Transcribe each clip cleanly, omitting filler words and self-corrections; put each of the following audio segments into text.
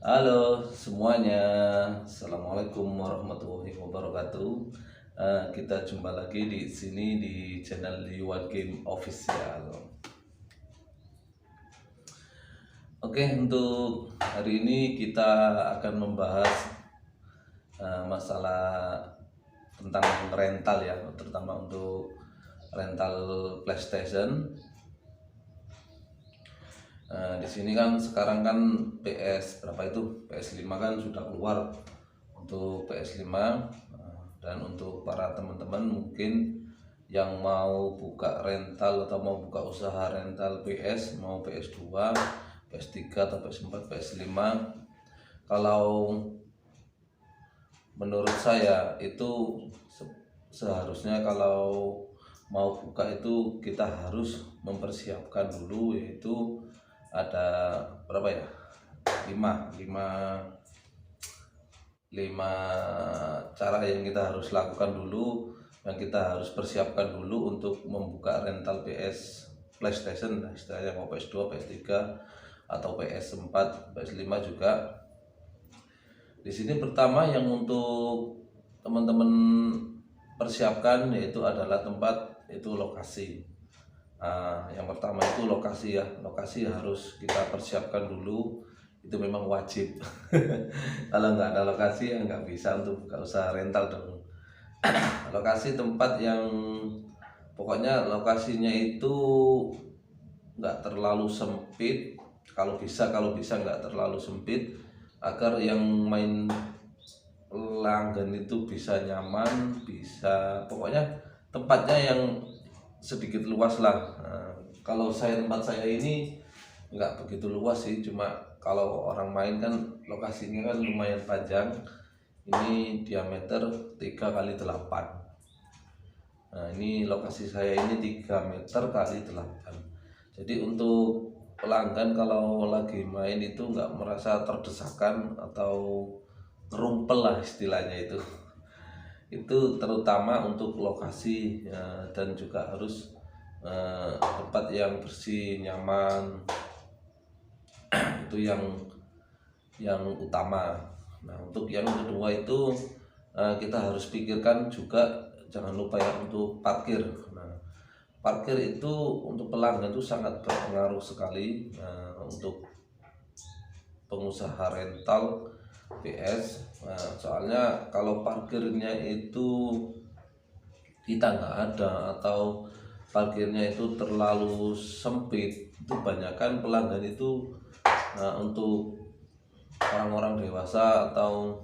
Halo semuanya, assalamualaikum warahmatullahi wabarakatuh. Kita jumpa lagi di sini di channel Liwat Game Official. Oke, untuk hari ini kita akan membahas masalah tentang rental ya, terutama untuk rental PlayStation. Di sini kan sekarang kan PS berapa itu? PS5 kan sudah keluar untuk PS5. Dan untuk para teman-teman mungkin yang mau buka rental atau mau buka usaha rental PS, mau PS2, PS3 atau PS4, PS5, kalau menurut saya itu seharusnya kalau mau buka itu kita harus mempersiapkan dulu, yaitu ada berapa ya, 5 cara yang kita harus lakukan dulu, yang kita harus persiapkan dulu untuk membuka rental PS PlayStation, istilahnya mau PS2, PS3 atau PS4, PS5 juga. Di sini pertama yang untuk teman-teman persiapkan yaitu adalah tempat, itu lokasi. Yang pertama itu lokasi ya, lokasi harus kita persiapkan dulu, itu memang wajib. Kalau nggak ada lokasi ya nggak bisa untuk buka usaha rental dong. Lokasi tempat yang pokoknya lokasinya itu nggak terlalu sempit, kalau bisa nggak terlalu sempit, agar yang main pelanggan itu bisa nyaman, bisa pokoknya tempatnya yang sedikit luas lah. Kalau tempat saya ini nggak begitu luas sih, cuma kalau orang main kan lokasinya kan lumayan panjang. Ini diameter 3x8. Nah, ini lokasi saya ini 3 meter kali 8. Jadi untuk pelanggan kalau lagi main itu nggak merasa terdesakan atau ngerumpel lah istilahnya itu. Itu terutama untuk lokasi ya, dan juga harus tempat yang bersih, nyaman. Itu yang utama. Nah, untuk yang kedua itu kita harus pikirkan juga, jangan lupa ya, untuk parkir. Nah, parkir itu untuk pelanggan itu sangat berpengaruh sekali untuk pengusaha rental PS. Soalnya kalau parkirnya itu kita nggak ada, atau parkirnya itu terlalu sempit, itu banyakkan pelanggan itu untuk orang-orang dewasa atau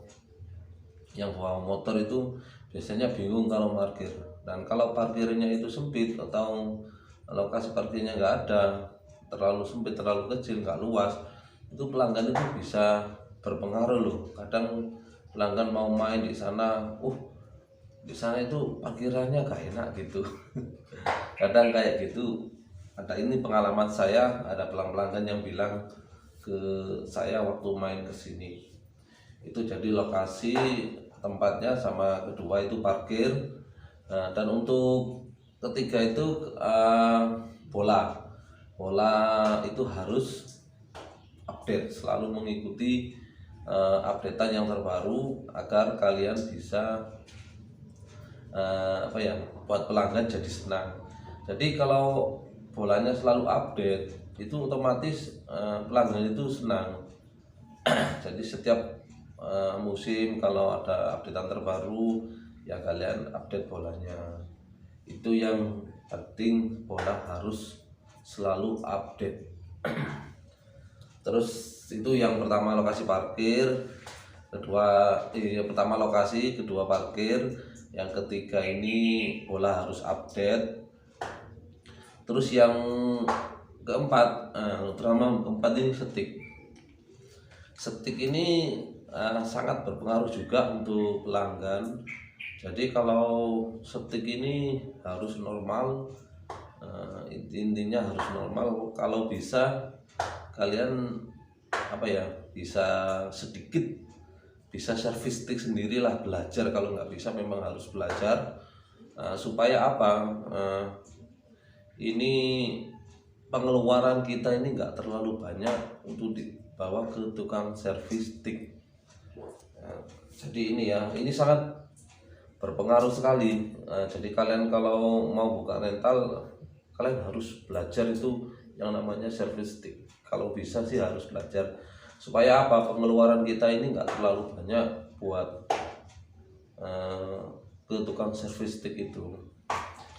yang bawa motor itu biasanya bingung kalau parkir. Dan kalau parkirnya itu sempit atau lokasi parkirnya nggak ada, terlalu sempit, terlalu kecil, nggak luas, itu pelanggan itu bisa berpengaruh loh. Kadang pelanggan mau main di sana, di sana itu parkirannya gak enak gitu. Kadang kayak gitu. Ada ini pengalaman saya, ada pelanggan yang bilang ke saya waktu main ke sini. Itu jadi lokasi tempatnya, sama kedua itu parkir. Dan untuk ketiga itu bola. Bola itu harus update, selalu mengikuti updatean yang terbaru agar kalian bisa buat pelanggan jadi senang. Jadi kalau bolanya selalu update itu otomatis pelanggan itu senang. Jadi setiap musim kalau ada updatean terbaru ya kalian update bolanya. Itu yang penting, bola harus selalu update. Terus itu yang pertama, lokasi parkir. Pertama lokasi, kedua parkir, yang ketiga ini bola harus update. Terus yang keempat, terutama keempat ini setik ini sangat berpengaruh juga untuk pelanggan. Jadi kalau setik ini harus normal, intinya harus normal. Kalau bisa kalian bisa sedikit, bisa servis stick sendirilah, belajar. Kalau nggak bisa memang harus belajar, supaya ini pengeluaran kita ini nggak terlalu banyak untuk bawa ke tukang servis stick. Nah, jadi ini ya, ini sangat berpengaruh sekali. Jadi kalian kalau mau buka rental, kalian harus belajar itu yang namanya service stick. Kalau bisa sih harus belajar, supaya apa, pengeluaran kita ini nggak terlalu banyak buat ke tukang service stick itu.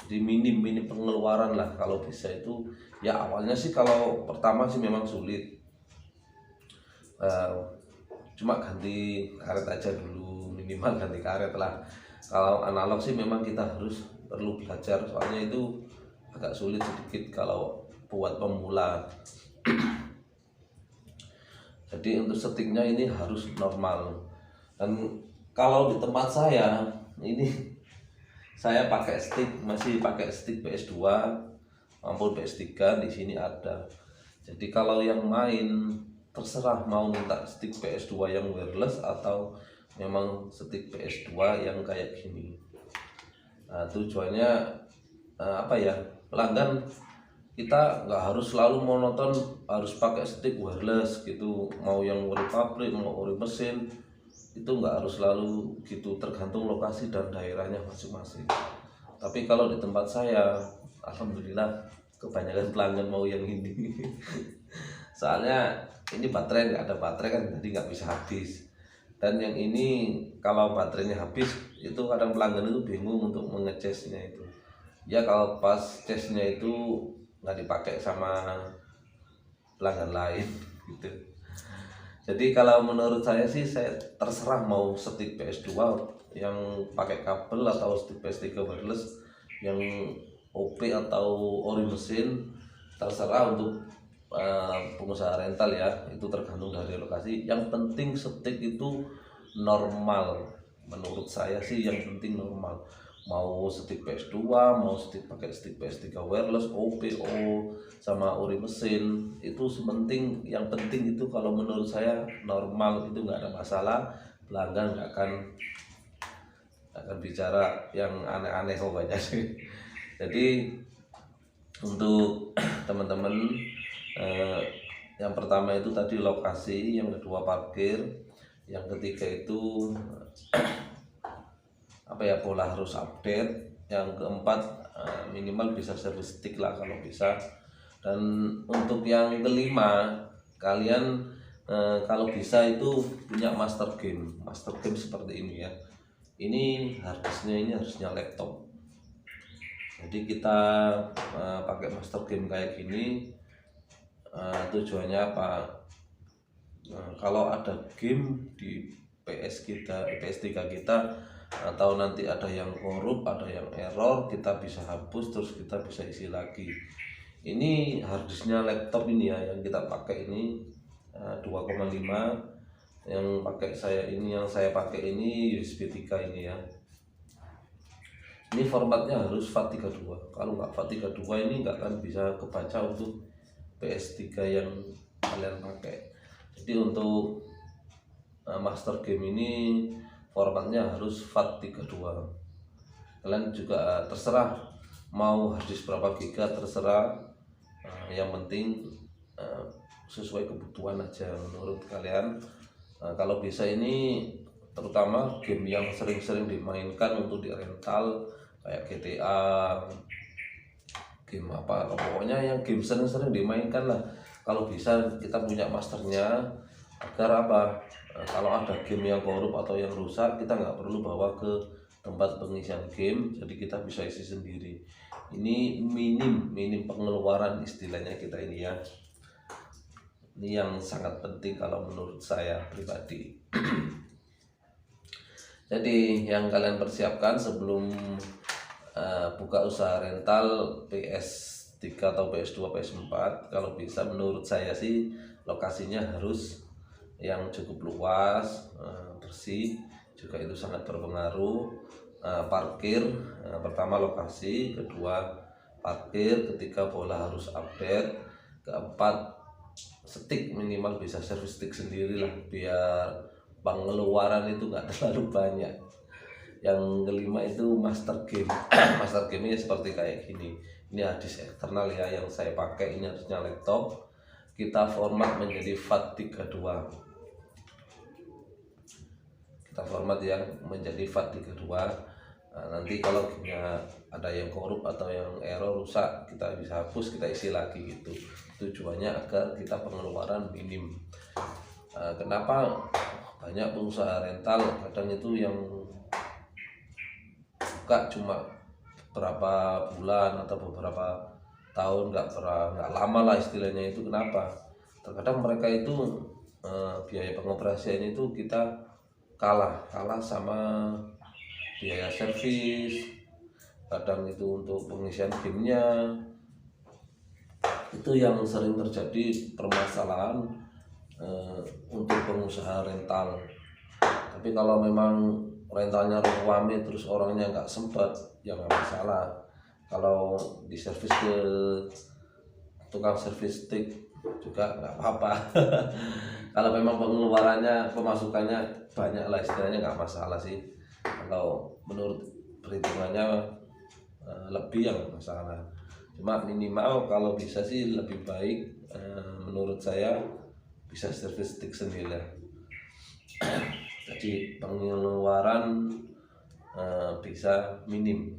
Jadi minim pengeluaran lah kalau bisa itu. Ya awalnya sih kalau pertama sih memang sulit, cuma ganti karet aja dulu, minimal ganti karet lah. Kalau analog sih memang kita harus perlu belajar, soalnya itu agak sulit sedikit kalau buat pemula. Jadi untuk setiknya ini harus normal. Dan kalau di tempat saya ini, saya pakai stick, masih pakai stick PS2 maupun PS3, di sini ada. Jadi kalau yang main terserah mau minta stick PS2 yang wireless atau memang stick PS2 yang kayak gini. Nah, tujuannya apa ya, pelanggan kita nggak harus selalu monoton harus pakai stick wireless gitu, mau yang ori pabrik mau ori mesin, itu nggak harus selalu gitu, tergantung lokasi dan daerahnya masing-masing. Tapi kalau di tempat saya, alhamdulillah kebanyakan pelanggan mau yang ini. Soalnya ini baterai, nggak ada baterai kan, jadi nggak bisa habis. Dan yang ini kalau baterainya habis, itu kadang pelanggan itu bingung untuk mengecasnya itu. Ya kalau pas casnya itu nggak dipakai sama pelanggan lain gitu. Jadi kalau menurut saya sih, saya terserah mau stick PS2 yang pakai kabel atau stick PS3 wireless yang OP atau ori mesin, terserah untuk pengusaha rental ya, itu tergantung dari lokasi. Yang penting stick itu normal, menurut saya sih yang penting normal. Mau stick PS2, mau stick pakai stick PS3 wireless, OPO sama ori mesin, itu sementing, yang penting itu kalau menurut saya normal, itu nggak ada masalah. Pelanggan nggak akan bicara yang aneh-aneh pokoknya sih. Jadi untuk teman-teman, yang pertama itu tadi lokasi, yang kedua parkir, yang ketiga itu apa ya, pola harus update, yang keempat minimal bisa service stick lah kalau bisa. Dan untuk yang kelima, kalian kalau bisa itu punya master game seperti ini ya. Ini harusnya laptop. Jadi kita pakai master game kayak gini, tujuannya apa? Kalau ada game di PS3 kita, atau nanti ada yang korup, ada yang error, kita bisa hapus, terus kita bisa isi lagi. Ini harddisknya laptop ini ya, yang kita pakai ini 2,5, yang saya pakai ini USB 3 ini ya. Ini formatnya harus FAT32. Kalau nggak FAT32 ini nggak akan bisa kebaca untuk PS3 yang kalian pakai. Jadi untuk master game ini formatnya harus FAT32. Kalian juga terserah mau harddisk berapa giga, terserah. Yang penting sesuai kebutuhan aja menurut kalian. Kalau bisa ini terutama game yang sering-sering dimainkan untuk di rental, kayak GTA, game apa, pokoknya yang game sering-sering dimainkan lah. Kalau bisa kita punya masternya, agar apa, kalau ada game yang korup atau yang rusak, kita nggak perlu bawa ke tempat pengisian game, jadi kita bisa isi sendiri. Ini minim pengeluaran istilahnya kita ini ya. Ini yang sangat penting kalau menurut saya pribadi. Jadi yang kalian persiapkan sebelum buka usaha rental PS3 atau PS2, PS4, kalau bisa menurut saya sih lokasinya harus yang cukup luas, bersih, juga itu sangat berpengaruh. Parkir, pertama lokasi, kedua parkir, ketiga bola harus update, keempat stick minimal bisa service stick sendiri lah, biar pengeluaran itu nggak terlalu banyak. Yang kelima itu master game. Master game ini seperti kayak gini. Ini harddisk eksternal ya yang saya pakai, ini harusnya laptop. kita format menjadi FAT32. Kita format ya menjadi FAT32. Nah, nanti kalau ada yang korup atau yang error rusak, kita bisa hapus, kita isi lagi gitu. Tujuannya agar kita pengeluaran minim. Kenapa banyak pengusaha rental kadang itu yang buka cuma beberapa bulan atau beberapa tahun, nggak lama lah istilahnya itu. Kenapa? Terkadang mereka itu biaya pengoperasian itu kita kalah sama biaya servis, kadang itu untuk pengisian game-nya. Itu yang sering terjadi permasalahan untuk pengusaha rental. Tapi kalau memang rentalnya rame terus orangnya nggak sempat, ya nggak masalah. Kalau di servis ke tukang servis stick juga nggak apa-apa. Kalau memang pengeluarannya, pemasukannya banyak lah istilahnya, nggak masalah sih. Kalau menurut perhitungannya lebih yang masalah. Cuma minimal kalau bisa sih lebih baik menurut saya bisa servis stick sendiri lah. Jadi pengeluaran bisa minim.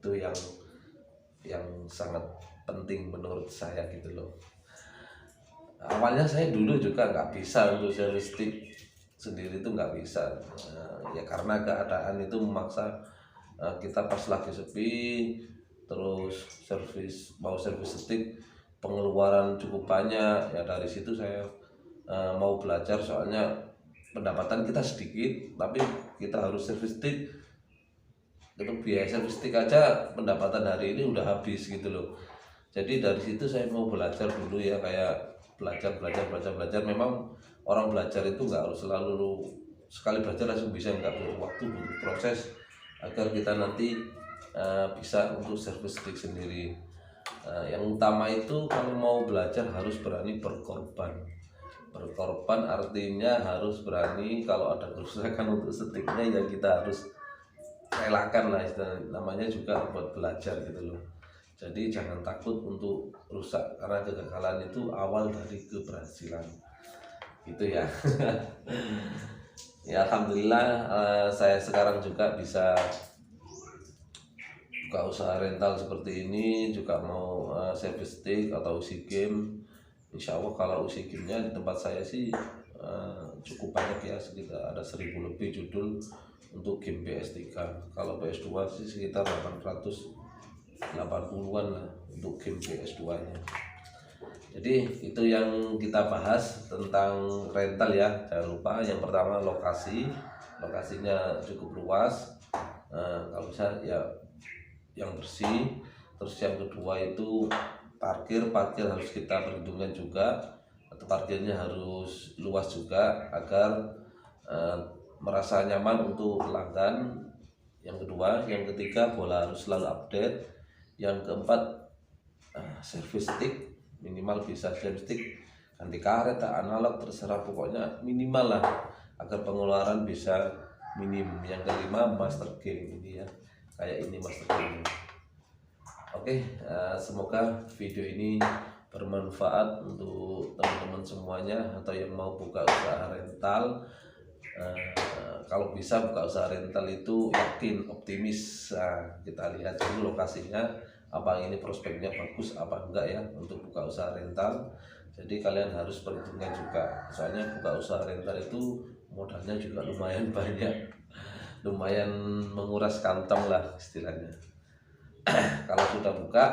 Itu yang sangat penting menurut saya gitu loh. Awalnya saya dulu juga nggak bisa untuk servis stick sendiri, itu nggak bisa. Ya karena keadaan itu memaksa, kita pas lagi sepi terus mau servis stick pengeluaran cukup banyak. Ya dari situ saya mau belajar, soalnya pendapatan kita sedikit tapi kita harus servis stick. Itu biaya servis stick aja pendapatan hari ini udah habis gitu loh. Jadi dari situ saya mau belajar dulu ya, kayak belajar. Memang orang belajar itu nggak harus selalu sekali belajar langsung bisa, nggak, butuh waktu, butuh proses agar kita nanti bisa untuk servis stick sendiri. Yang utama itu kalau mau belajar harus berani berkorban. Berkorban artinya harus berani kalau ada kerusakan untuk sticknya ya kita harus relakan lah, namanya juga buat belajar gitu loh. Jadi jangan takut untuk rusak, karena kegagalan itu awal dari keberhasilan gitu ya. Ya alhamdulillah saya sekarang juga bisa buka usaha rental seperti ini, juga mau servis stick atau usi game. Insya Allah kalau usi game-nya di tempat saya sih cukup banyak ya, sekitar ada 1000 lebih judul untuk game PS3. Kalau PS2 sih sekitar 880-an lah untuk game PS2 nya. Jadi itu yang kita bahas tentang rental ya. Jangan lupa yang pertama lokasinya cukup luas, kalau bisa ya yang bersih. Terus yang kedua itu parkir harus kita perhitungkan juga, atau parkirnya harus luas juga agar merasa nyaman untuk pelanggan. Yang kedua, yang ketiga bola harus selalu update. Yang keempat servis stick minimal bisa servis stick ganti karet, analog, terserah, pokoknya minimal lah agar pengeluaran bisa minim. Yang kelima master game ini ya, kayak ini master game. Oke, semoga video ini bermanfaat untuk teman-teman semuanya atau yang mau buka usaha rental. Kalau bisa buka usaha rental itu yakin, optimis. Kita lihat dulu lokasinya, apa ini prospeknya bagus apa enggak ya untuk buka usaha rental. Jadi kalian harus perhitungkan juga, soalnya buka usaha rental itu modalnya juga lumayan banyak, lumayan menguras kantong lah istilahnya. Kalau sudah buka,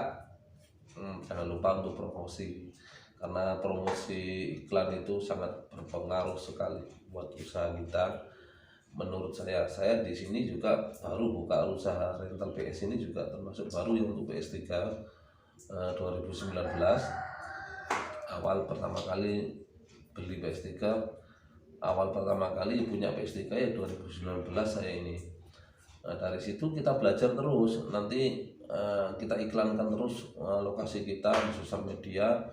jangan lupa untuk promosi, karena promosi iklan itu sangat berpengaruh sekali buat usaha kita. Menurut saya di sini juga baru buka usaha rental PS ini juga termasuk baru yang untuk PS3 2019. Awal pertama kali beli PS3, awal pertama kali punya PS3 ya 2019 saya ini. Nah, dari situ kita belajar terus, nanti kita iklankan terus lokasi kita di sosial media.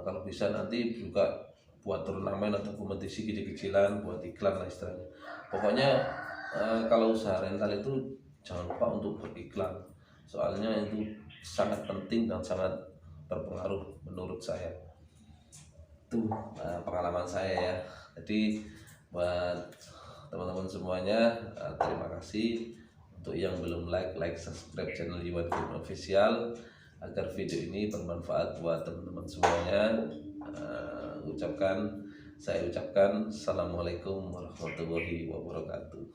Kalau bisa nanti juga buat turnamen atau kompetisi kecil-kecilan, buat iklan lah istilahnya. Pokoknya kalau usaha rental itu jangan lupa untuk beriklan, soalnya itu sangat penting dan sangat berpengaruh menurut saya. Itu pengalaman saya ya. Jadi buat teman-teman semuanya, terima kasih. Untuk yang belum like subscribe channel Iwan Game Official agar video ini bermanfaat buat teman-teman semuanya. Saya ucapkan Assalamualaikum warahmatullahi wabarakatuh.